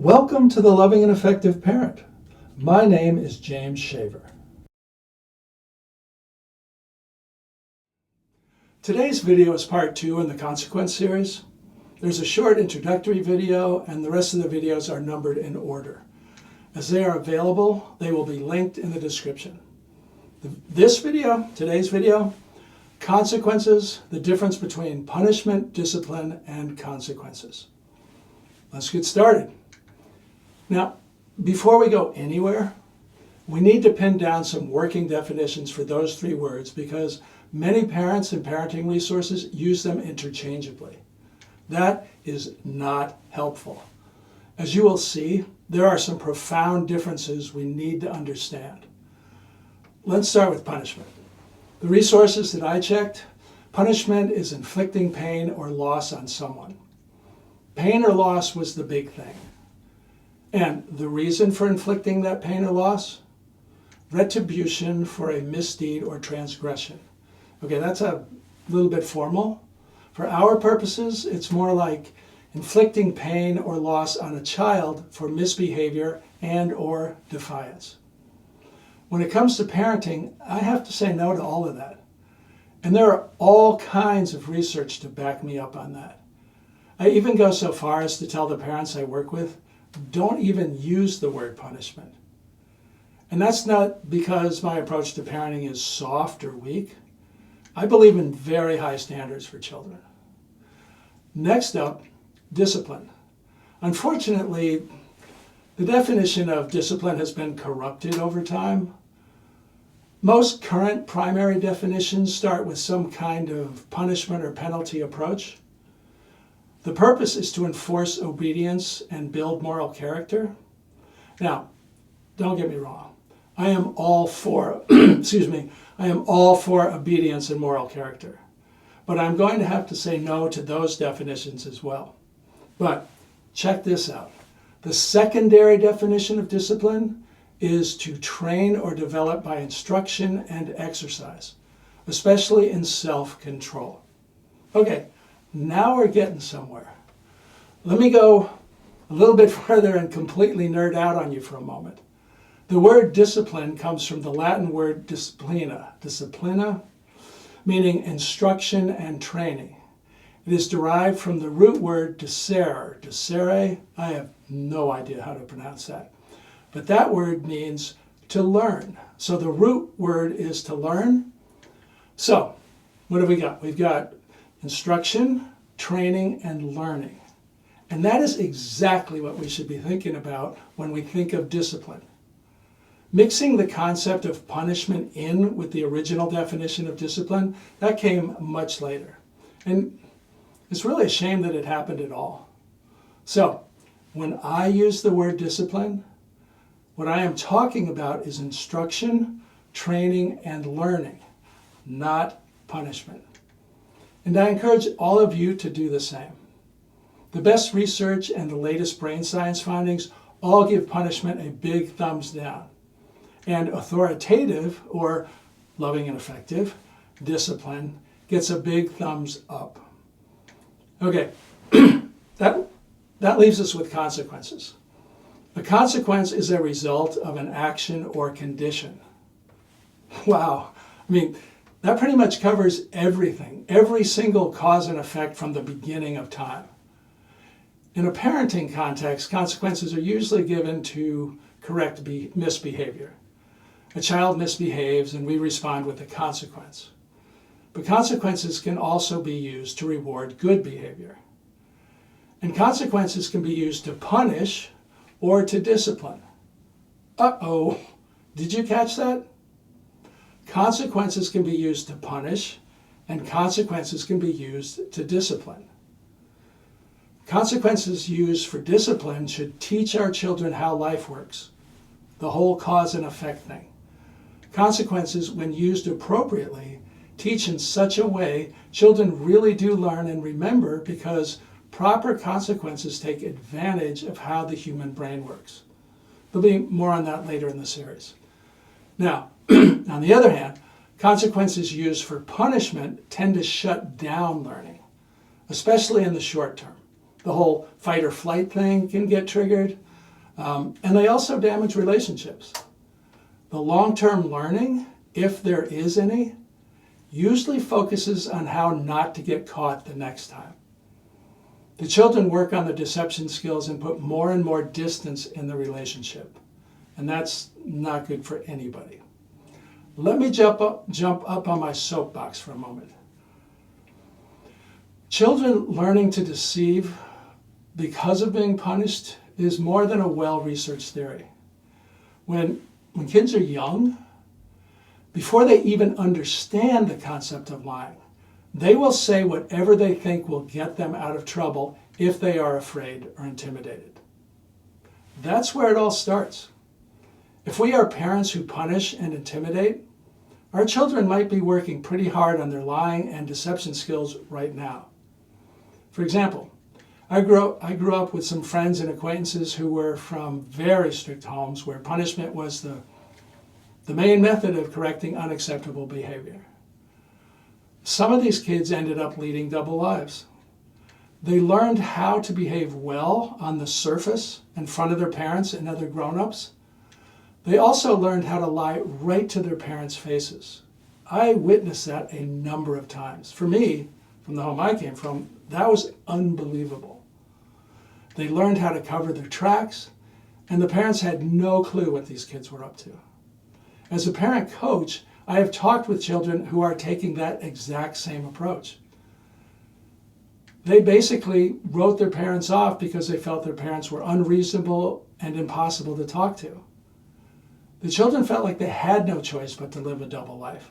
Welcome to The Loving and Effective Parent. My name is James Shaver. Today's video is part 2 in the Consequence series. There's a short introductory video and the rest of the videos are numbered in order. As they are available, they will be linked in the description. This video, today's video, consequences, the difference between punishment, discipline, and consequences. Let's get started. Now, before we go anywhere, we need to pin down some working definitions for those 3 words because many parents and parenting resources use them interchangeably. That is not helpful. As you will see, there are some profound differences we need to understand. Let's start with punishment. The resources that I checked, punishment is inflicting pain or loss on someone. Pain or loss was the big thing. And the reason for inflicting that pain or loss? Retribution for a misdeed or transgression. Okay, that's a little bit formal. For our purposes, it's more like inflicting pain or loss on a child for misbehavior and or defiance. When it comes to parenting, I have to say no to all of that. And there are all kinds of research to back me up on that. I even go so far as to tell the parents I work with, don't even use the word punishment. And that's not because my approach to parenting is soft or weak. I believe in very high standards for children. Next up, discipline. Unfortunately, the definition of discipline has been corrupted over time. Most current primary definitions start with some kind of punishment or penalty approach. The purpose is to enforce obedience and build moral character. Now, don't get me wrong. I am all for, I am all for obedience and moral character. But I'm going to have to say no to those definitions as well. But check this out. The secondary definition of discipline is to train or develop by instruction and exercise, especially in self-control. Okay, now we're getting somewhere. Let me go a little bit further and completely nerd out on you for a moment. The word discipline comes from the Latin word disciplina, meaning instruction and training. It is derived from the root word discere. I have no idea how to pronounce that. But that word means to learn. So the root word is to learn. So what have we got? We've got instruction, training, and learning. And that is exactly what we should be thinking about when we think of discipline. Mixing the concept of punishment in with the original definition of discipline, that came much later. And it's really a shame that it happened at all. So, when I use the word discipline, what I am talking about is instruction, training, and learning, not punishment. And I encourage all of you to do the same. The best research and the latest brain science findings all give punishment a big thumbs down. And authoritative, or loving and effective, discipline gets a big thumbs up. Okay, that leaves us with consequences. A consequence is a result of an action or condition. Wow, I mean, that pretty much covers everything, every single cause and effect from the beginning of time. In a parenting context, consequences are usually given to correct misbehavior. A child misbehaves and we respond with a consequence. But consequences can also be used to reward good behavior. And consequences can be used to punish or to discipline. Uh-oh, did you catch that? Consequences can be used to punish and consequences can be used to discipline. Consequences used for discipline should teach our children how life works, the whole cause and effect thing. Consequences, when used appropriately, teach in such a way children really do learn and remember because proper consequences take advantage of how the human brain works. There'll be more on that later in the series. Now, on the other hand, consequences used for punishment tend to shut down learning, especially in the short term. The whole fight or flight thing can get triggered. And they also damage relationships. The long-term learning, if there is any, usually focuses on how not to get caught the next time. The children work on the deception skills and put more and more distance in the relationship. And that's not good for anybody. Let me jump up on my soapbox for a moment. Children learning to deceive because of being punished is more than a well-researched theory. When kids are young, before they even understand the concept of lying, they will say whatever they think will get them out of trouble if they are afraid or intimidated. That's where it all starts. If we are parents who punish and intimidate, our children might be working pretty hard on their lying and deception skills right now. For example, I grew up with some friends and acquaintances who were from very strict homes where punishment was the main method of correcting unacceptable behavior. Some of these kids ended up leading double lives. They learned how to behave well on the surface in front of their parents and other grown-ups. They also learned how to lie right to their parents' faces. I witnessed that a number of times. For me, from the home I came from, that was unbelievable. They learned how to cover their tracks, and the parents had no clue what these kids were up to. As a parent coach, I have talked with children who are taking that exact same approach. They basically wrote their parents off because they felt their parents were unreasonable and impossible to talk to. The children felt like they had no choice but to live a double life.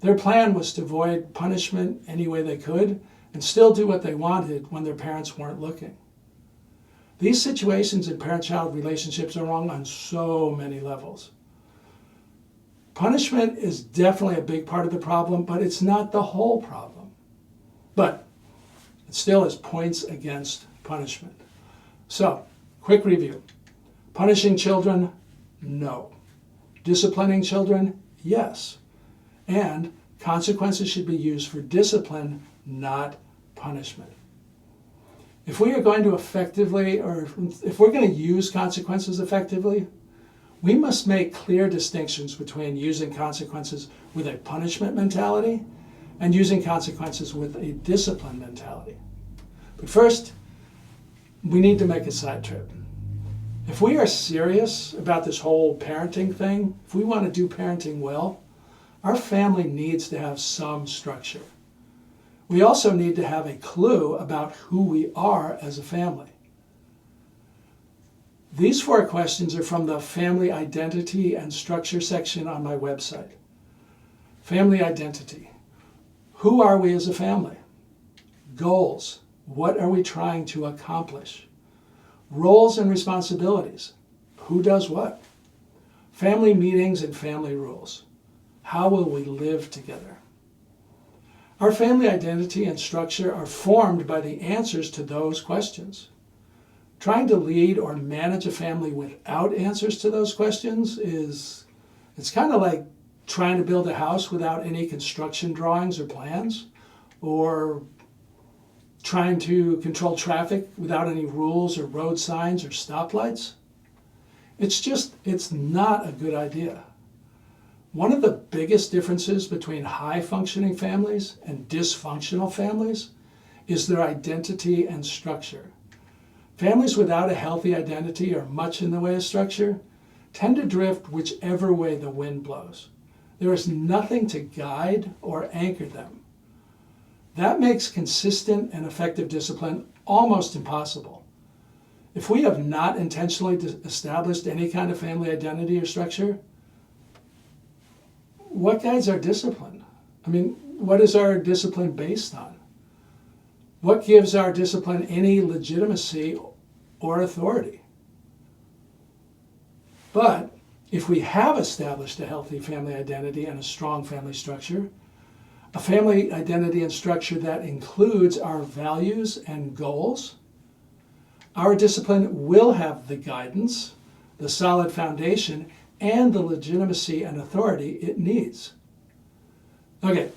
Their plan was to avoid punishment any way they could and still do what they wanted when their parents weren't looking. These situations in parent-child relationships are wrong on so many levels. Punishment is definitely a big part of the problem, but it's not the whole problem. But it still is points against punishment. So, quick review. Punishing children, no. Disciplining children, yes. And consequences should be used for discipline, not punishment. If we are going to effectively, or if we're going to use consequences effectively, we must make clear distinctions between using consequences with a punishment mentality and using consequences with a discipline mentality. But first, we need to make a side trip. If we are serious about this whole parenting thing, if we want to do parenting well, our family needs to have some structure. We also need to have a clue about who we are as a family. These 4 questions are from the Family Identity and Structure section on my website. Family identity. Who are we as a family? Goals. What are we trying to accomplish? Roles and responsibilities. Who does what? Family meetings and family rules. How will we live together? Our family identity and structure are formed by the answers to those questions. Trying to lead or manage a family without answers to those questions it's kind of like trying to build a house without any construction drawings or plans, or trying to control traffic without any rules or road signs or stoplights. It's not a good idea. One of the biggest differences between high-functioning families and dysfunctional families is their identity and structure. Families without a healthy identity or much in the way of structure tend to drift whichever way the wind blows. There is nothing to guide or anchor them. That makes consistent and effective discipline almost impossible. If we have not intentionally established any kind of family identity or structure, what guides our discipline? I mean, what is our discipline based on? What gives our discipline any legitimacy or authority? But if we have established a healthy family identity and a strong family structure, a family identity and structure that includes our values and goals, our discipline will have the guidance, the solid foundation, and the legitimacy and authority it needs. Okay,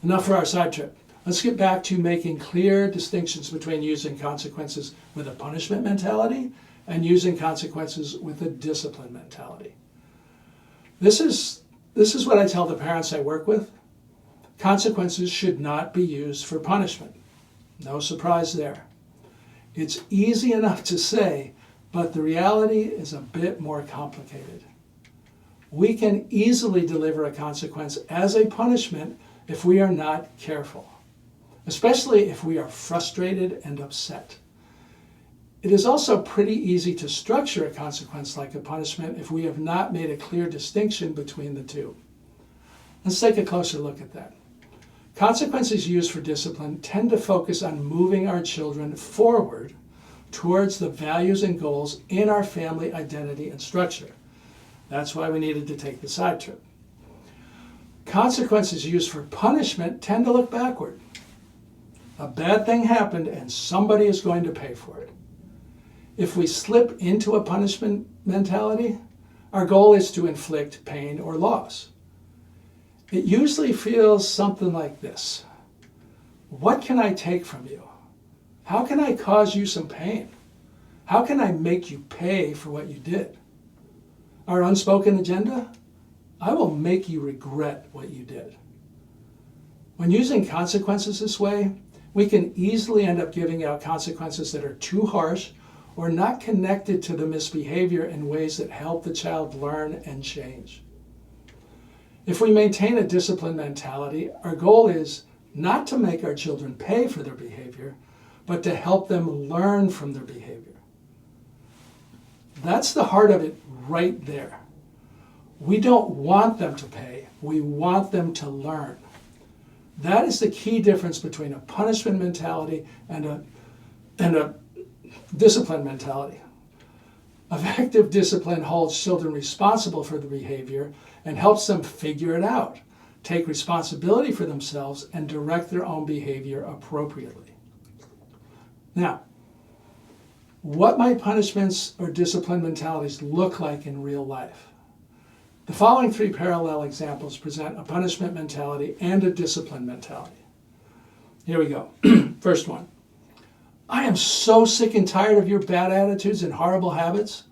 enough for our side trip. Let's get back to making clear distinctions between using consequences with a punishment mentality and using consequences with a discipline mentality. This is what I tell the parents I work with. Consequences should not be used for punishment. No surprise there. It's easy enough to say, but the reality is a bit more complicated. We can easily deliver a consequence as a punishment if we are not careful, especially if we are frustrated and upset. It is also pretty easy to structure a consequence like a punishment if we have not made a clear distinction between the two. Let's take a closer look at that. Consequences used for discipline tend to focus on moving our children forward towards the values and goals in our family identity and structure. That's why we needed to take the side trip. Consequences used for punishment tend to look backward. A bad thing happened and somebody is going to pay for it. If we slip into a punishment mentality, our goal is to inflict pain or loss. It usually feels something like this. What can I take from you? How can I cause you some pain? How can I make you pay for what you did? Our unspoken agenda? I will make you regret what you did. When using consequences this way, we can easily end up giving out consequences that are too harsh or not connected to the misbehavior in ways that help the child learn and change. If we maintain a disciplined mentality, our goal is not to make our children pay for their behavior, but to help them learn from their behavior. That's the heart of it right there. We don't want them to pay, we want them to learn. That is the key difference between a punishment mentality and a discipline mentality. Effective discipline holds children responsible for the behavior and helps them figure it out, take responsibility for themselves, and direct their own behavior appropriately. Now, what might punishments or discipline mentalities look like in real life? The following three parallel examples present a punishment mentality and a discipline mentality. Here we go. First one. I am so sick and tired of your bad attitudes and horrible habits.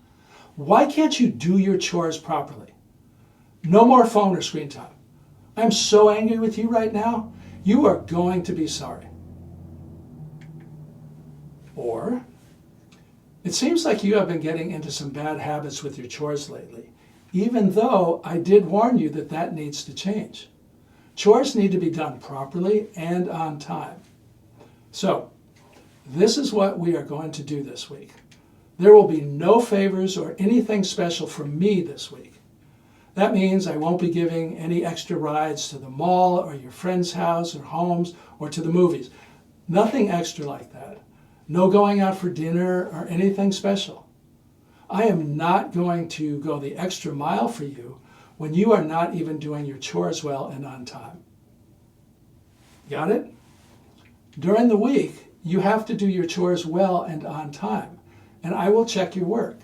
Why can't you do your chores properly? No more phone or screen time. I'm so angry with you right now. You are going to be sorry. Or, it seems like you have been getting into some bad habits with your chores lately, even though I did warn you that that needs to change. Chores need to be done properly and on time. So, this is what we are going to do this week. There will be no favors or anything special from me this week. That means I won't be giving any extra rides to the mall or your friend's house or homes or to the movies. Nothing extra like that. No going out for dinner or anything special. I am not going to go the extra mile for you when you are not even doing your chores well and on time. Got it? During the week, you have to do your chores well and on time, and I will check your work.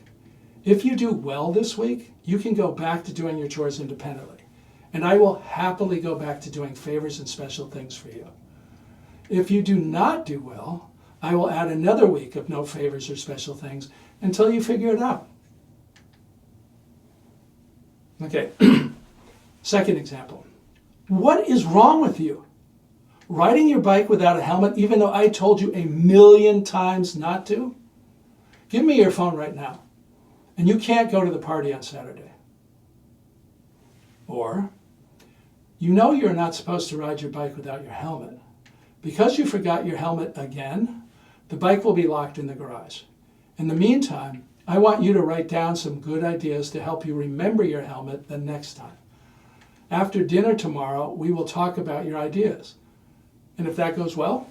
If you do well this week, you can go back to doing your chores independently, and I will happily go back to doing favors and special things for you. If you do not do well, I will add another week of no favors or special things until you figure it out. Okay, second example. What is wrong with you? Riding your bike without a helmet, even though I told you 1,000,000 times not to? Give me your phone right now, and you can't go to the party on Saturday. Or, you know you're not supposed to ride your bike without your helmet. Because you forgot your helmet again, the bike will be locked in the garage. In the meantime, I want you to write down some good ideas to help you remember your helmet the next time. After dinner tomorrow, we will talk about your ideas. And if that goes well,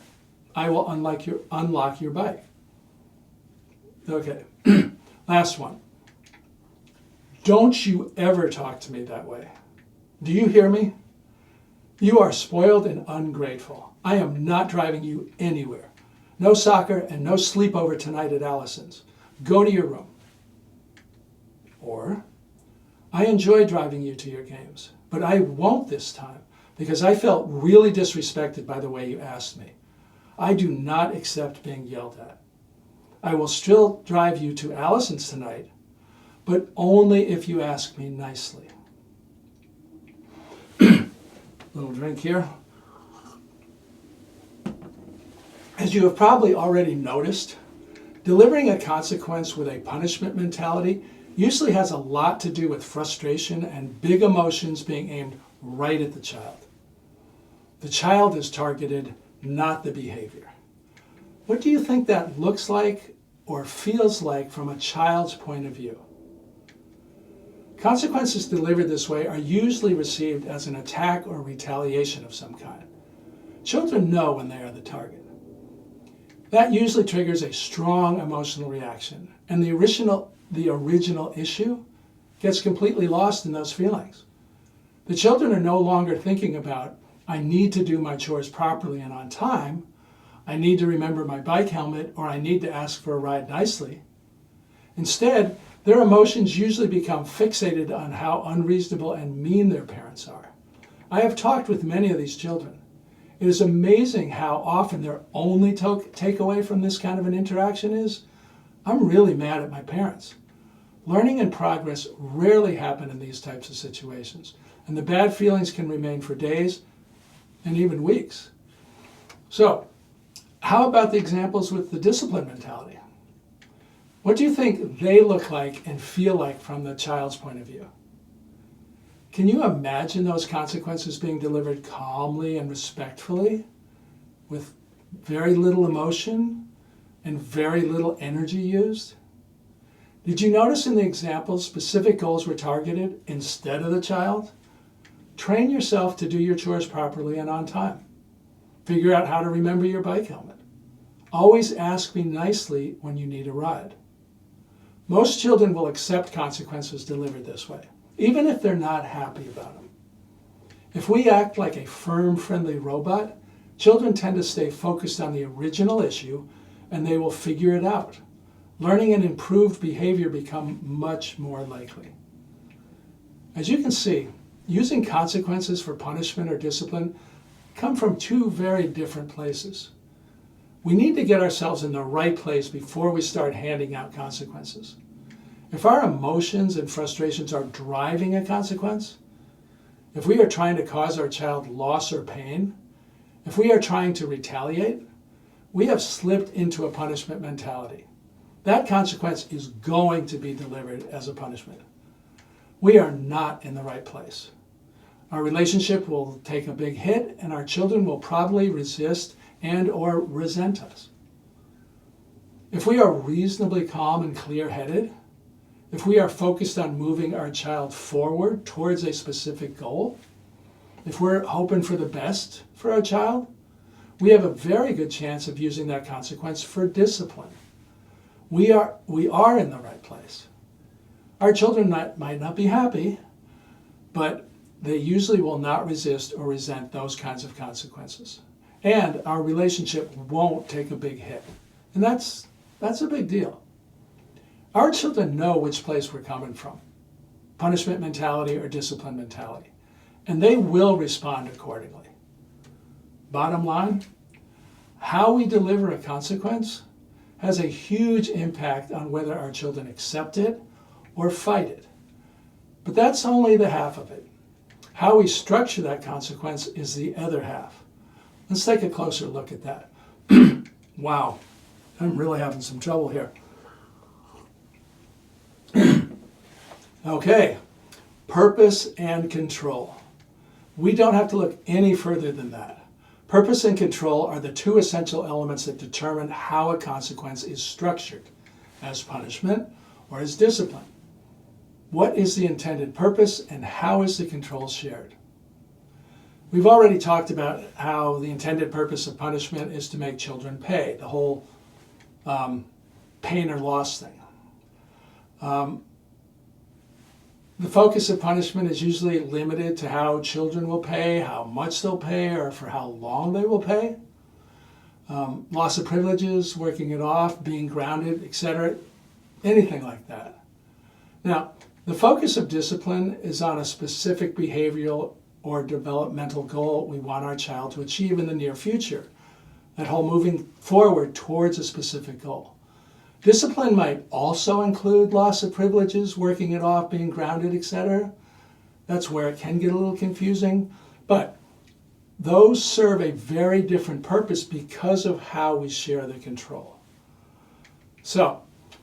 I will unlock your bike. Okay, last one. Don't you ever talk to me that way. Do you hear me? You are spoiled and ungrateful. I am not driving you anywhere. No soccer and no sleepover tonight at Allison's. Go to your room. Or, I enjoy driving you to your games, but I won't this time because I felt really disrespected by the way you asked me. I do not accept being yelled at. I will still drive you to Allison's tonight, but only if you ask me nicely. Little drink here. As you have probably already noticed, delivering a consequence with a punishment mentality usually has a lot to do with frustration and big emotions being aimed right at the child. The child is targeted, not the behavior. What do you think that looks like or feels like from a child's point of view? Consequences delivered this way are usually received as an attack or retaliation of some kind. Children know when they are the target. That usually triggers a strong emotional reaction, and the original issue gets completely lost in those feelings. The children are no longer thinking about, I need to do my chores properly and on time, I need to remember my bike helmet, or I need to ask for a ride nicely. Instead, their emotions usually become fixated on how unreasonable and mean their parents are. I have talked with many of these children. It is amazing how often their only takeaway from this kind of an interaction is, I'm really mad at my parents. Learning and progress rarely happen in these types of situations, and the bad feelings can remain for days and even weeks. So, how about the examples with the discipline mentality? What do you think they look like and feel like from the child's point of view? Can you imagine those consequences being delivered calmly and respectfully, with very little emotion and very little energy used? Did you notice in the examples specific goals were targeted instead of the child? Train yourself to do your chores properly and on time. Figure out how to remember your bike helmet. Always ask me nicely when you need a ride. Most children will accept consequences delivered this way, even if they're not happy about them. If we act like a firm, friendly robot, children tend to stay focused on the original issue and they will figure it out. Learning and improved behavior become much more likely. As you can see, using consequences for punishment or discipline come from two very different places. We need to get ourselves in the right place before we start handing out consequences. If our emotions and frustrations are driving a consequence, if we are trying to cause our child loss or pain, if we are trying to retaliate, we have slipped into a punishment mentality. That consequence is going to be delivered as a punishment. We are not in the right place. Our relationship will take a big hit, and our children will probably resist and or resent us. If we are reasonably calm and clear-headed, if we are focused on moving our child forward towards a specific goal, if we're hoping for the best for our child, we have a very good chance of using that consequence for discipline. We are in the right place. Our children might not be happy, but they usually will not resist or resent those kinds of consequences. And our relationship won't take a big hit. And that's a big deal. Our children know which place we're coming from, punishment mentality or discipline mentality, and they will respond accordingly. Bottom line, how we deliver a consequence has a huge impact on whether our children accept it or fight it. But that's only the half of it. How we structure that consequence is the other half. Let's take a closer look at that. Wow, I'm really having some trouble here. Okay, purpose and control. We don't have to look any further than that. Purpose and control are the two essential elements that determine how a consequence is structured, as punishment or as discipline. What is the intended purpose and how is the control shared? We've already talked about how the intended purpose of punishment is to make children pay, the whole pain or loss thing. The focus of punishment is usually limited to how children will pay, how much they'll pay, or for how long they will pay. Loss of privileges, working it off, being grounded, etc. Anything like that. Now, the focus of discipline is on a specific behavioral or developmental goal we want our child to achieve in the near future. That whole moving forward towards a specific goal. Discipline might also include loss of privileges, working it off, being grounded, etc. That's where it can get a little confusing, but those serve a very different purpose because of how we share the control. So,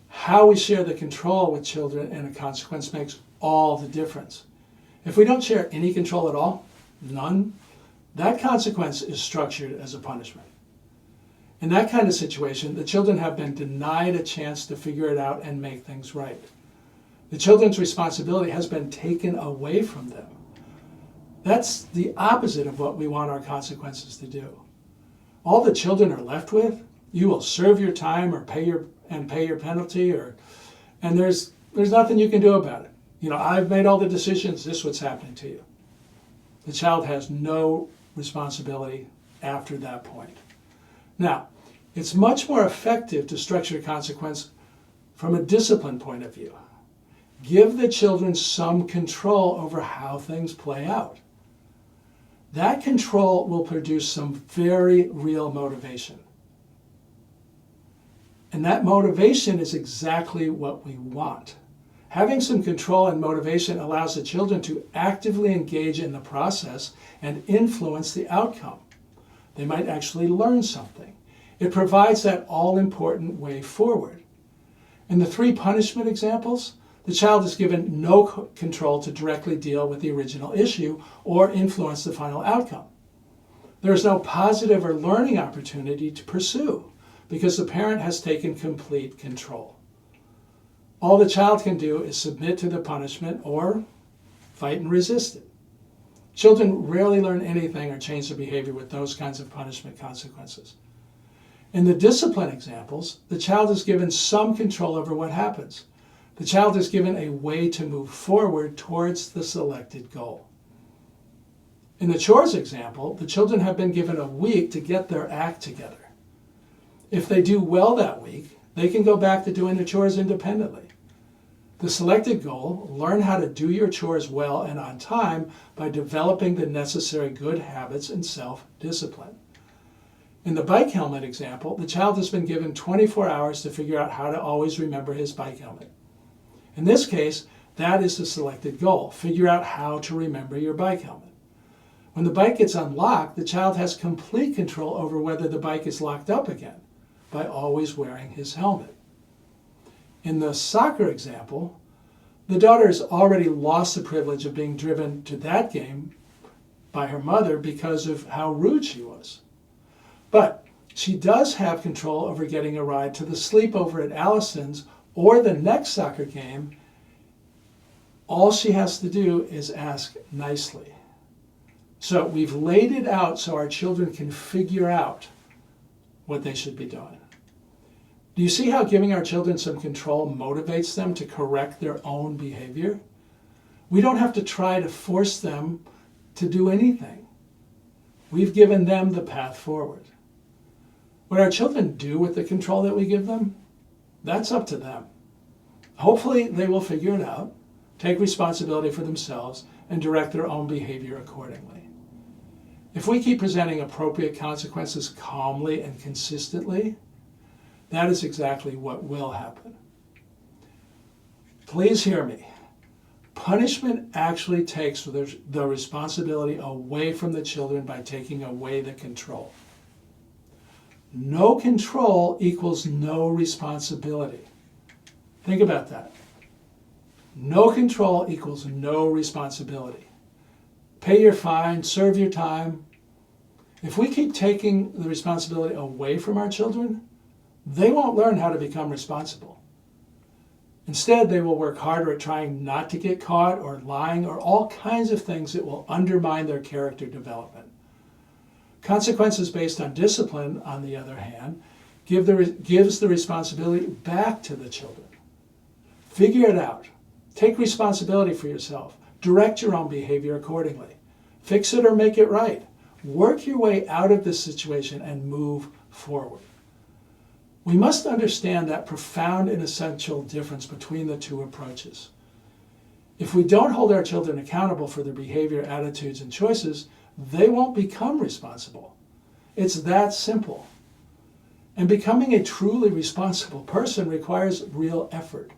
how we share the control with children and a consequence makes all the difference. If we don't share any control at all, none, that consequence is structured as a punishment. In that kind of situation, the children have been denied a chance to figure it out and make things right. The children's responsibility has been taken away from them. That's the opposite of what we want our consequences to do. All the children are left with, you will serve your time or pay your penalty, and there's nothing you can do about it. I've made all the decisions, this is what's happening to you. The child has no responsibility after that point. Now, it's much more effective to structure consequence from a discipline point of view. Give the children some control over how things play out. That control will produce some very real motivation. And that motivation is exactly what we want. Having some control and motivation allows the children to actively engage in the process and influence the outcome. They might actually learn something. It provides that all-important way forward. In the 3 punishment examples, the child is given no control to directly deal with the original issue or influence the final outcome. There is no positive or learning opportunity to pursue because the parent has taken complete control. All the child can do is submit to the punishment or fight and resist it. Children rarely learn anything or change their behavior with those kinds of punishment consequences. In the discipline examples, the child is given some control over what happens. The child is given a way to move forward towards the selected goal. In the chores example, the children have been given a week to get their act together. If they do well that week, they can go back to doing the chores independently. The selected goal, learn how to do your chores well and on time by developing the necessary good habits and self-discipline. In the bike helmet example, the child has been given 24 hours to figure out how to always remember his bike helmet. In this case, that is the selected goal. Figure out how to remember your bike helmet. When the bike gets unlocked, the child has complete control over whether the bike is locked up again by always wearing his helmet. In the soccer example, the daughter has already lost the privilege of being driven to that game by her mother because of how rude she was. But she does have control over getting a ride to the sleepover at Allison's or the next soccer game. All she has to do is ask nicely. So we've laid it out so our children can figure out what they should be doing. Do you see how giving our children some control motivates them to correct their own behavior? We don't have to try to force them to do anything. We've given them the path forward. What our children do with the control that we give them, that's up to them. Hopefully they will figure it out, take responsibility for themselves, and direct their own behavior accordingly. If we keep presenting appropriate consequences calmly and consistently, that is exactly what will happen. Please hear me. Punishment actually takes the responsibility away from the children by taking away the control. No control equals no responsibility. Think about that. No control equals no responsibility. Pay your fine, serve your time. If we keep taking the responsibility away from our children, they won't learn how to become responsible. Instead, they will work harder at trying not to get caught or lying or all kinds of things that will undermine their character development. Consequences based on discipline, on the other hand, gives the responsibility back to the children. Figure it out. Take responsibility for yourself. Direct your own behavior accordingly. Fix it or make it right. Work your way out of this situation and move forward. We must understand that profound and essential difference between the two approaches. If we don't hold our children accountable for their behavior, attitudes, and choices, they won't become responsible. It's that simple. And becoming a truly responsible person requires real effort.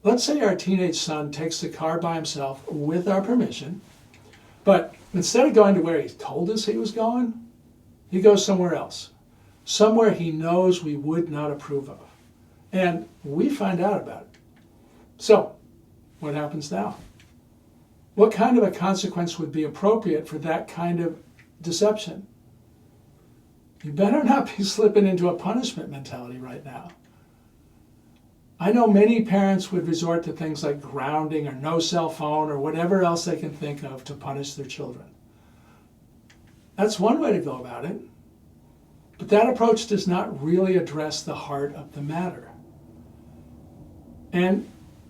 Let's say our teenage son takes the car by himself with our permission, but instead of going to where he told us he was going, he goes somewhere else, somewhere he knows we would not approve of. And we find out about it. So, what happens now? What kind of a consequence would be appropriate for that kind of deception? You better not be slipping into a punishment mentality right now. I know many parents would resort to things like grounding or no cell phone or whatever else they can think of to punish their children. That's one way to go about it. But that approach does not really address the heart of the matter. And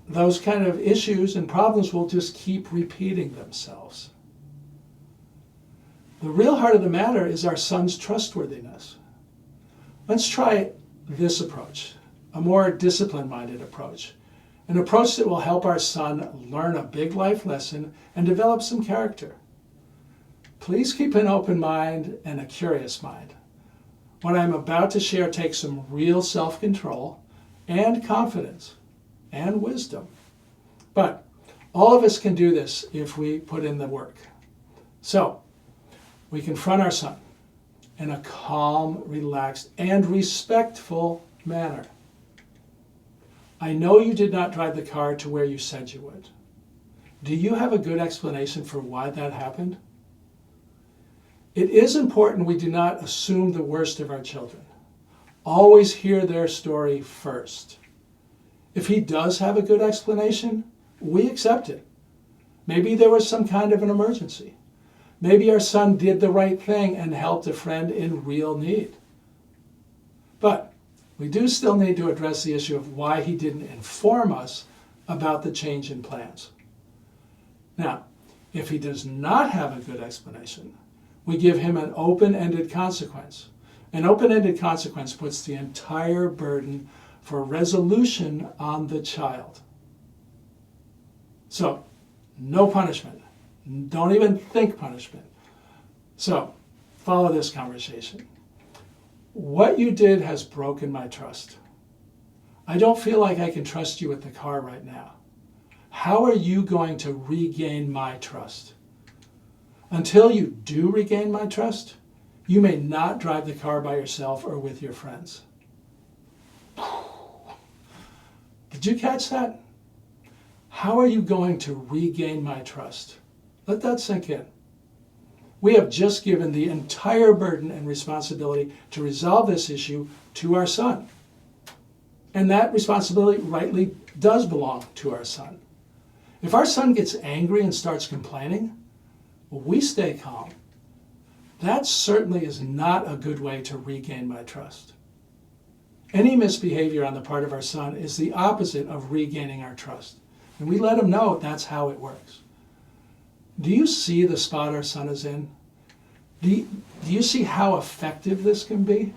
those kind of issues and problems will just keep repeating themselves. The real heart of the matter is our son's trustworthiness. Let's try this approach, a more discipline-minded approach, an approach that will help our son learn a big life lesson and develop some character. Please keep an open mind and a curious mind. What I'm about to share takes some real self-control and confidence and wisdom. But all of us can do this if we put in the work. So, we confront our son in a calm, relaxed, and respectful manner. I know you did not drive the car to where you said you would. Do you have a good explanation for why that happened? It is important we do not assume the worst of our children. Always hear their story first. If he does have a good explanation, we accept it. Maybe there was some kind of an emergency. Maybe our son did the right thing and helped a friend in real need. But we do still need to address the issue of why he didn't inform us about the change in plans. Now, if he does not have a good explanation, we give him an open-ended consequence. An open-ended consequence puts the entire burden for resolution on the child. So, no punishment. Don't even think punishment. So, follow this conversation. What you did has broken my trust. I don't feel like I can trust you with the car right now. How are you going to regain my trust? Until you do regain my trust, you may not drive the car by yourself or with your friends. Did you catch that? How are you going to regain my trust? Let that sink in. We have just given the entire burden and responsibility to resolve this issue to our son. And that responsibility rightly does belong to our son. If our son gets angry and starts complaining, we stay calm. That certainly is not a good way to regain my trust. Any misbehavior on the part of our son is the opposite of regaining our trust. And we let him know that's how it works. Do you see the spot our son is in? Do you see how effective this can be?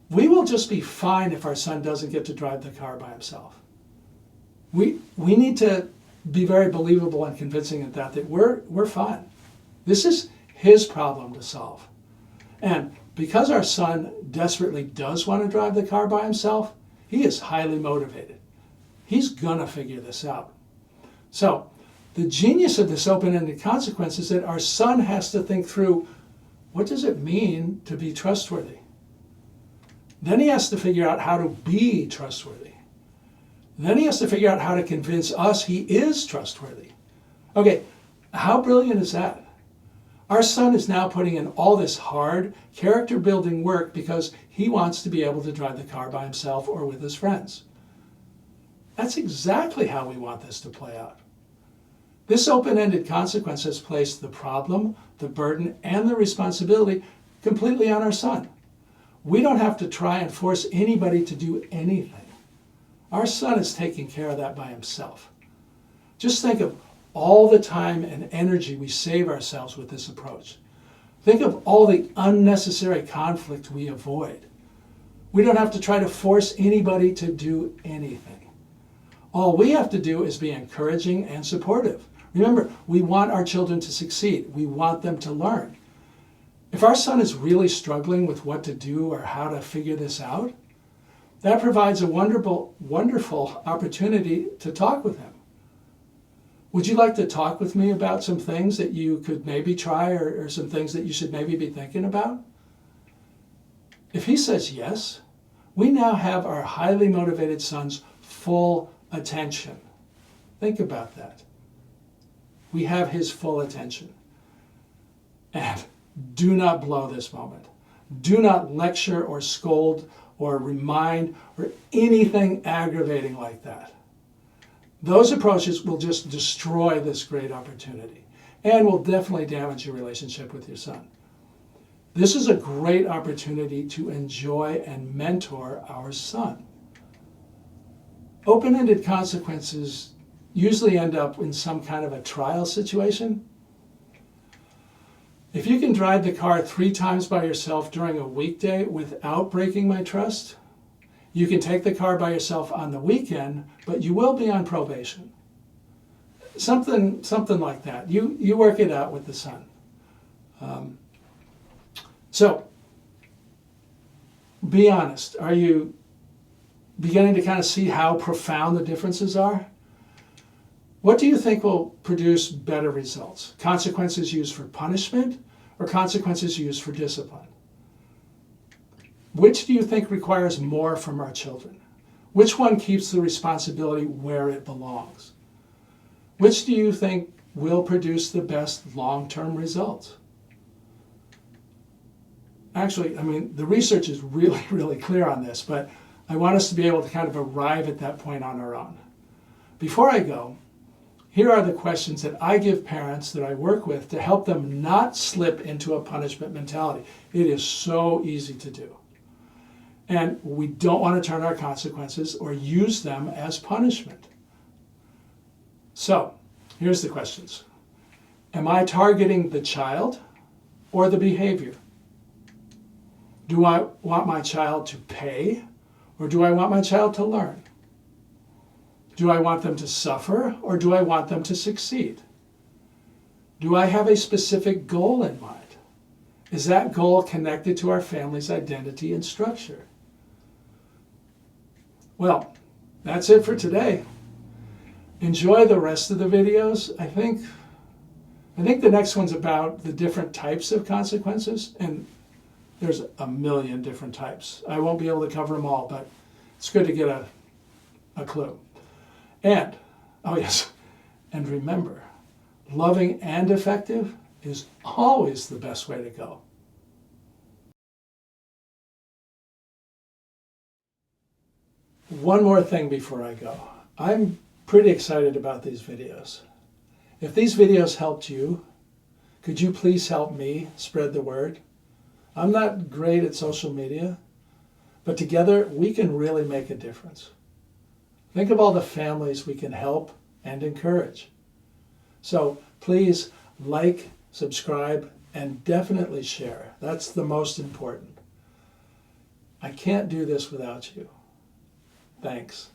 We will just be fine if our son doesn't get to drive the car by himself. We need to be very believable and convincing at that we're fine. This is his problem to solve. And because our son desperately does want to drive the car by himself, he is highly motivated. He's gonna figure this out. So, the genius of this open-ended consequence is that our son has to think through, what does it mean to be trustworthy? Then he has to figure out how to be trustworthy. Then he has to figure out how to convince us he is trustworthy. Okay, how brilliant is that? Our son is now putting in all this hard, character-building work because he wants to be able to drive the car by himself or with his friends. That's exactly how we want this to play out. This open-ended consequence has placed the problem, the burden, and the responsibility completely on our son. We don't have to try and force anybody to do anything. Our son is taking care of that by himself. Just think of all the time and energy we save ourselves with this approach. Think of all the unnecessary conflict we avoid. We don't have to try to force anybody to do anything. All we have to do is be encouraging and supportive. Remember, we want our children to succeed. We want them to learn. If our son is really struggling with what to do or how to figure this out, that provides a wonderful opportunity to talk with him. Would you like to talk with me about some things that you could maybe try or some things that you should maybe be thinking about? If he says yes, we now have our highly motivated son's full attention. Think about that. We have his full attention. And do not blow this moment. Do not lecture or scold or remind or anything aggravating like that. Those approaches will just destroy this great opportunity and will definitely damage your relationship with your son. This is a great opportunity to enjoy and mentor our son. Open-ended consequences usually end up in some kind of a trial situation. If you can drive the car 3 times by yourself during a weekday without breaking my trust, you can take the car by yourself on the weekend, but you will be on probation. Something like that. You work it out with the son. So, be honest. Are you beginning to kind of see how profound the differences are? What do you think will produce better results? Consequences used for punishment or consequences used for discipline? Which do you think requires more from our children? Which one keeps the responsibility where it belongs? Which do you think will produce the best long-term results? Actually, the research is really, really clear on this, but I want us to be able to kind of arrive at that point on our own. Before I go, here are the questions that I give parents that I work with to help them not slip into a punishment mentality. It is so easy to do. And we don't want to turn our consequences or use them as punishment. So, here's the questions. Am I targeting the child or the behavior? Do I want my child to pay or do I want my child to learn? Do I want them to suffer or do I want them to succeed? Do I have a specific goal in mind? Is that goal connected to our family's identity and structure? Well, that's it for today. Enjoy the rest of the videos. I think the next one's about the different types of consequences, and there's a million different types. I won't be able to cover them all, but it's good to get a clue. And, oh yes, and remember, loving and effective is always the best way to go. One more thing before I go. I'm pretty excited about these videos. If these videos helped you, could you please help me spread the word? I'm not great at social media, but together we can really make a difference. Think of all the families we can help and encourage. So please like, subscribe, and definitely share. That's the most important. I can't do this without you. Thanks.